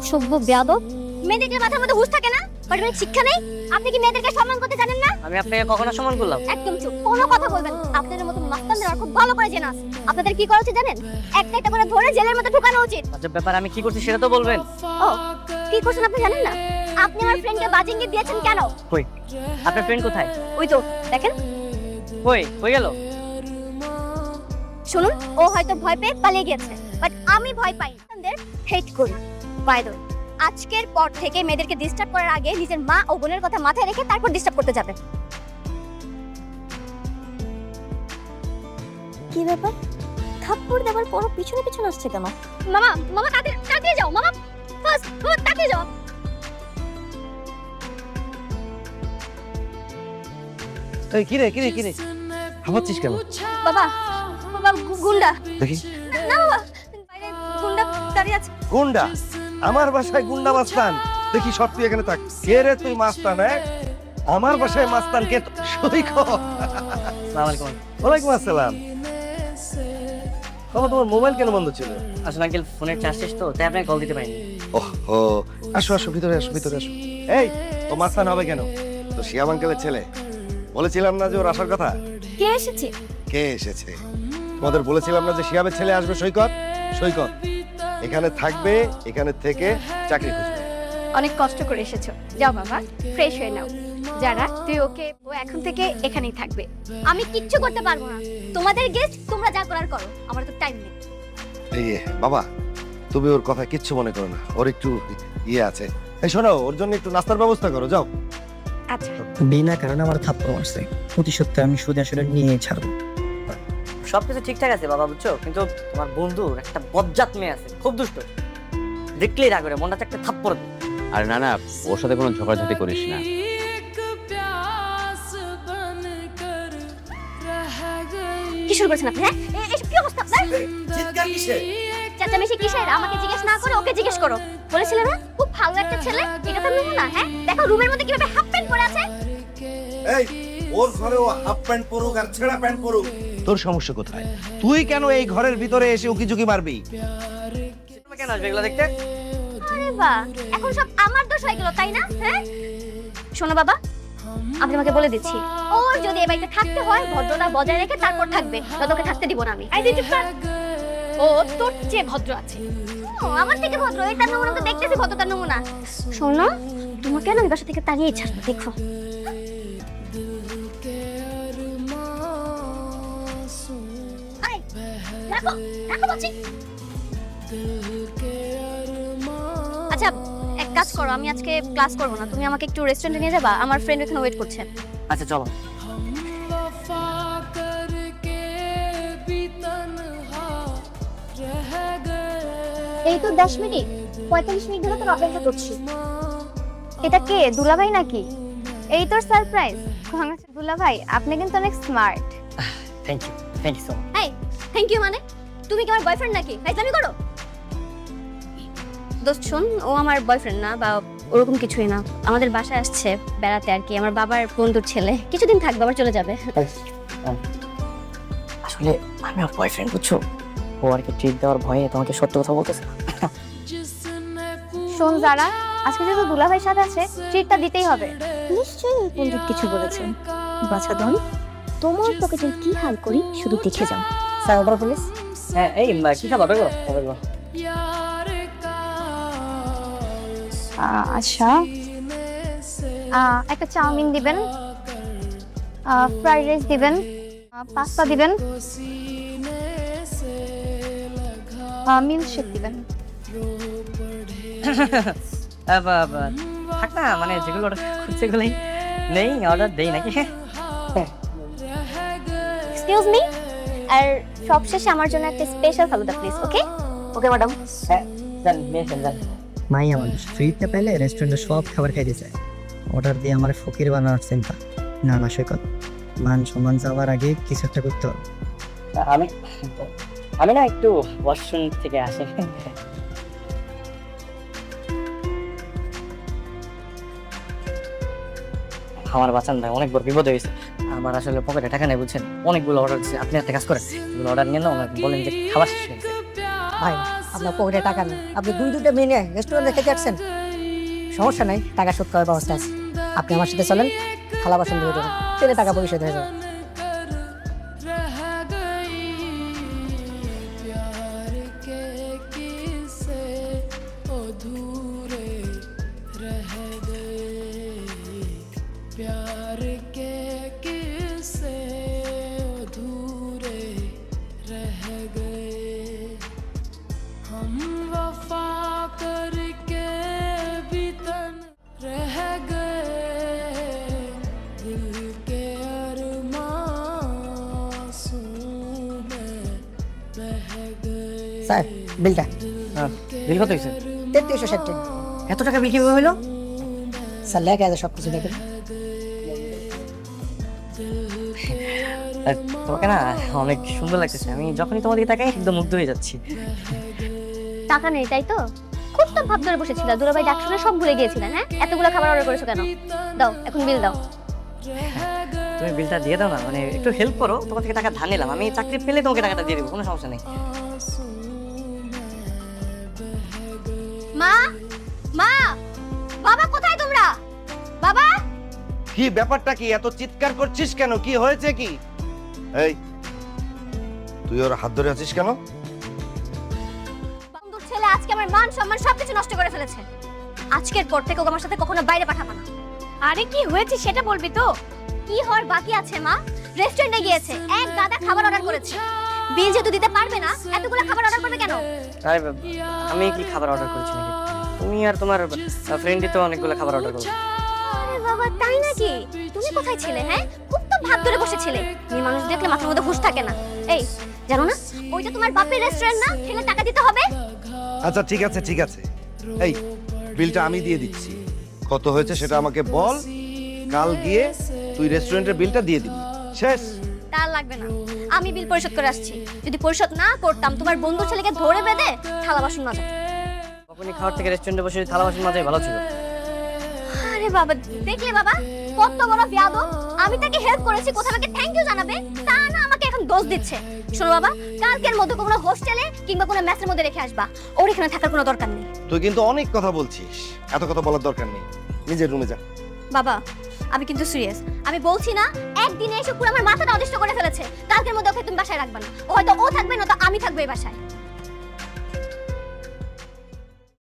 সভ্য বেয়াদব, মেয়েদের মাথার মধ্যে হুঁশ থাকে না? পারিবারিক শিক্ষা নেই? আপনি কি মেয়েদেরকে সম্মান করতে জানেন না? আমি আপনাকে কখনো সম্মান করলাম? একদম চুপ, কোনো কথা বলবেন না। আপনাদের মতো মাস্তানদের আর খুব ভালো করে জানা আছে। আপনাদের কি করা উচিত জানেন? একটা একটা করে ধরে জেলের মধ্যে ঢুকানো উচিত। আচ্ছা, ব্যাপার আমি কি করছি সেটা তো বলবেন। ও, কি করছেন আপনি জানেন না? আপনি আমার ফ্রেন্ডকে বাজে ইঙ্গিত দিয়েছেন কেন? কই, আপনার ফ্রেন্ড কোথায়? ওই তো দেখেন। কই গেল? শুনুন, ও হয়তো ভয় পেয়ে পালিয়ে গেছে, বাট আমি ভয় পাই না। আপনাদের হেট করি। বাই দ্য ওয়ে, আজকের পর থেকে মেয়েদেরকে ডিস্টার্ব করার আগে নিজের মা ও বোনের কথা মাথায় রেখে তারপর ডিস্টার্ব করতে যাবে। কি ব্যাপার? থাপ্পড় দেওয়ার পর পিছনে পিছনে আসছে কেন? মামা মামা তাড়াতাড়ি যাও মামা, ফার্স্ট মামা তাড়াতাড়ি যাও। এই কিরে হামাচ্ছিস কেন? বাবা বাবা গুন্ডা। দেখি। না বাবা, বাইরে গুন্ডা দাঁড়িয়ে আছে। গুন্ডা? আমার বাসায় গুন্ডা মাস্তান? দেখি সব তুই এখানে থাক। কে রে তুই মাস্তান? আমার বাসায় মাস্তান কে? সৈকত। আসসালামু আলাইকুম। ওয়ালাইকুম আসসালাম। বাবা, তোমার মোবাইল কেন বন্ধ ছিল? আসলে আঙ্কেল ফোনের চার্জ শেষ তো, তাই আপনাকে কল দিতে পারিনি। ওহো, আসো ভিতরে আসো। এই, ও মাস্তান হবে কেন? তো শিয়াব আঙ্কেলের ছেলে। বলেছিলাম না যে ওর আসার কথা? কে এসেছে? কে এসেছে? তোমাদের বলেছিলাম না যে শিয়াবের ছেলে আসবে? সৈকত এখানে থাকবে, এখানে থেকে চাকরি খুঁজবে। অনেক কষ্ট করে এসেছো, যাও বাবা ফ্রেশ হয়ে নাও। যারা তুই ওকে, ও এখন থেকে এখানেই থাকবে। আমি কিচ্ছু করতে পারবো না। তোমাদের গেস্ট, তোমরা যা করার করো, আমার তো টাইম নেই। এই বাবা, তুমি ওর কথা কিচ্ছু মনে করো না। ওর একটু আছে। এই শোনো, ওর জন্য একটু নাস্তার ব্যবস্থা করো, যাও। আচ্ছা। বিনা কারণে আমার থাপ্পড় মারছে, প্রতিশোধটা আমি সুদে আসলে নিয়ে ছাড়বো। সবকিছু ঠিকঠাক আছে বাবা, বুঝছো, কিন্তু তোমার বন্ধুর একটা বজ্জাত মেয়ে আছে, খুব দুষ্ট। দেখলেই রাগ করে, মনটা একটা থাপ্পড় দেয়। আরে না, ওর সাথে কোনো ঝগড়াঝাটি করিস না। কি শুরু করেছেন আপনি? হ্যাঁ, এসব কি অবস্থা আপনার? চিৎকার কিসের? চেঁচামেচি কিসের? আমাকে জিজ্ঞেস না করে ওকে জিজ্ঞেস করো। বলেছিলে না খুব ভালো একটা ছেলে? এটা তো নমুনা। হ্যাঁ, দেখো রুমের মধ্যে কিভাবে হাফ প্যান্ট পরে আছে। এই, ওর ঘরে ও হাফ প্যান্ট পরুক আর ছেঁড়া প্যান্ট পরুক, তোর সমস্যা কোথায়? তুই কেন এই ঘরের ভিতরে এসে উকিঝুঁকি মারবি? তুমি কেন আসবে এগুলো দেখতে? আরে বাহ, এখন সব আমার দোষ হয়ে গেল তাই না? হ্যাঁ, শোনো বাবা, আমি তোমাকে বলে দিচ্ছি, ওর যদি এই বাড়িতে থাকতে হয় ভদ্রতা বজায় রেখে তারপর থাকবে, তোকে থাকতে দিব না আমি। আই দিতে পার। ও তোর চেয়ে ভদ্র আছে। ও আমার থেকে ভদ্র, এই তার নমুনা তো দেখতেছি ভদ্রতার নমুনা। শোনো, তোমাকে না এই বাসা থেকে তাড়িয়ে ছাড়বো, দেখো। আই, রাখো বলছি। আচ্ছা, এক কাজ করো, আমি আজকে ক্লাস করবো না, তুমি আমাকে একটু রেস্টুরেন্টে নিয়ে যাবা, আমার ফ্রেন্ড এখানে ওয়েট করছে। আচ্ছা চলো। এই তো 10 মিনিট, 45 মিনিট ধরে তোর অপেক্ষা করছি। এটা কে, দুলাভাই নাকি? এই তোর সারপ্রাইজ? দুলাভাই, আপনি কিন্তু অনেক smart. Thank you so much. এই, থ্যাংক ইউ মানে? তুমি কি আমার বয়ফ্রেন্ড নাকি? ফাইজলামি করো। দোস্ত শোন, ও আমার বয়ফ্রেন্ড না বা ওরকম কিছুই না। আমাদের বাসায় আসছে বেড়াতে আর কি, আমার বাবার বন্ধুর ছেলে। কিছুদিন থাকবে, আবার চলে যাবে। আসলে আমি ওর বয়ফ্রেন্ড, বুঝছো, ও আর কি ট্রিট দেওয়ার ভয়ে তোমাকে সত্য কথা বলতেছে না। শোন যারা, আজকে যেহেতু দুলাভাই সাথে আছে, ট্রিটটা দিতেই হবে। নিশ্চয়ই ওই বন্ধু কিছু বলেছে। বাছাধন, তোমার পকেটের কি হাল করি শুধু দেখে যাও। Sir order please. হ্যাঁ, এই কি খাবার গো? আচ্ছা, একটা চাউমিন দিবেন, ফ্রাইড রাইস দিবেন, পাস্তা দিবেন, মিল্কশেক দিবেন। থাক না, মানে যেগুলো অর্ডার করছে সেগুলোই নেই, অর্ডার দেই নাকি? এক্সকিউজ মি, আর সবশেষে আমার জন্য একটা special falooda please. Okay okay madam. হ্যাঁ জান, মেয়েছেন জান। মাইয়া মানুষ ফ্রিতে পেলে রেস্টুরেন্টে সব খাবার খাইতে চায়, অর্ডার দিয়ে আমার ফকির বানানোর চিন্তা। না সৈকত, মান সম্মান যাওয়ার আগে কিছু একটা করতে হবে। আমি না একটু ওয়াশরুম থেকে আসি। আমার বাঁচান ভাই, অনেক বড় বিপদ হয়েছে। আমার আসলে পকেটে টাকা নেই, বুঝছেন, অনেকগুলো অর্ডার দিচ্ছে। আপনি একটা কাজ করেন, এগুলো অর্ডার নিয়ে না, ওনাকে বলেন যে খাবার শেষ হয়ে গেছে। ভাই আপনার পকেটে টাকা নেই, আপনি দুইটা মেয়ে রেস্টুরেন্টে খেতে আসছেন, সমস্যা নাই, টাকা শোধ করার ব্যবস্থা আছে। আপনি আমার সাথে চলেন, থালা বাসন ধুয়ে দেবেন, তেলে টাকা পরিশোধ হয়ে যাবে। স্যার বিলটা বিল কত হয়েছে? 3360 টাকা। এত টাকা বিল কিভাবে হলো? স্যার লেখা আছে সব কিছু দেখেন। তোমাকে না অনেক সুন্দর লাগতেছে, আমি যখনই তোমার দিকে তাকাই একদম মুগ্ধ হয়ে যাচ্ছি। টাকা নেই তাই তো? খুব তো ভাব ধরে বসেছিল, দুলাভাই ডাক শুনে সব ভুলে গিয়েছিলেন। হ্যাঁ, এতগুলো খাবার অর্ডার করেছো কেন? দাও এখন বিল দাও। তুমি বিলটা দিয়ে দাও না, মানে একটু হেল্প করো, তোমার থেকে টাকা ধার নিলাম, আমি চাকরি পেলে তোমাকে টাকাটা দিয়ে দেবো, কোনো সমস্যা নেই। মা, মা, বাবা কোথায় তোমরা? বাবা, কি ব্যাপারটা কি, এত চিৎকার করছিস কেন? কি হয়েছে কি? এই তুই ওর হাত ধরে আছিস কেন? বন্ধুর ছেলে আজকে আমার মান সম্মান সবকিছু নষ্ট করে ফেলেছে। আজকের পর থেকে ওকে আমার সাথে কখনো বাইরে পাঠাবো না। আরে কি হয়েছে সেটা বলবি তো? কি হওয়ার বাকি আছে মা? রেস্টুরেন্টে গিয়েছে, এক গাদা খাবার অর্ডার করেছে, বিল যেহেতু দিতে পারবে না, এতগুলো খাবার অর্ডার করবে কেন? আরে আমি কি খাবার অর্ডার করেছি নাকি? তুমি আর তোমার ফ্রেন্ডই তো অনেকগুলো খাবার অর্ডার করো। আরে বাবা তাই নাকি? তুমি কোথায় ছিলে? হ্যাঁ, খুব তো ভাব ধরে বসেছিলে। মেয়ে মানুষ দেখলে মাথার মধ্যে হুঁশ থাকে না। এই জানো না ওইটা তোমার বাপের রেস্টুরেন্ট না, খেলে টাকা দিতে হবে। আচ্ছা ঠিক আছে ঠিক আছে, এই বিলটা আমি দিয়ে দিচ্ছি, কত হয়েছে সেটা আমাকে বল, কাল গিয়ে তুই রেস্টুরেন্টের বিলটা দিয়ে দিবি, শেষ। তার লাগবে না, আমি বিল পরিশোধ করে আসছি। যদি পরিশোধ না করতাম তোমার বন্ধু ছেলেকে ধরে বেঁধে থালা বাসন মাজাতো। কখনই খাওয়ার থেকে রেস্টুরেন্টে বসে থালা বাসন মাজাই ভালো ছিল। আরে বাবা দেখলে বাবা কত বড় বিয়াদব। আমি তাকে হেল্প করেছি, কোথাও আমাকে থ্যাংক ইউ জানাবে, তা না আমাকে এখন দোষ দিচ্ছে। শোনো বাবা, কালকের মধ্যে কোনো হোস্টেলে কিংবা কোনো মেসের মধ্যে রেখে আসবা, ওর এখানে থাকার কোনো দরকার নেই। তুই কিন্তু অনেক কথা বলছিস, এত কথা বলার দরকার নেই, নিজের রুমে যা। বাবা আমি কিন্তু সিরিয়াস, আমি বলছি না একদিনে এসে পুরো আমার মাথাটা অদৃষ্ট করে ফেলেছে। কালকের মধ্যে ওকে তুমি বাসায় রাখবা না, ও হয়তো ও থাকবে না তো আমি থাকবো এই বাসায়।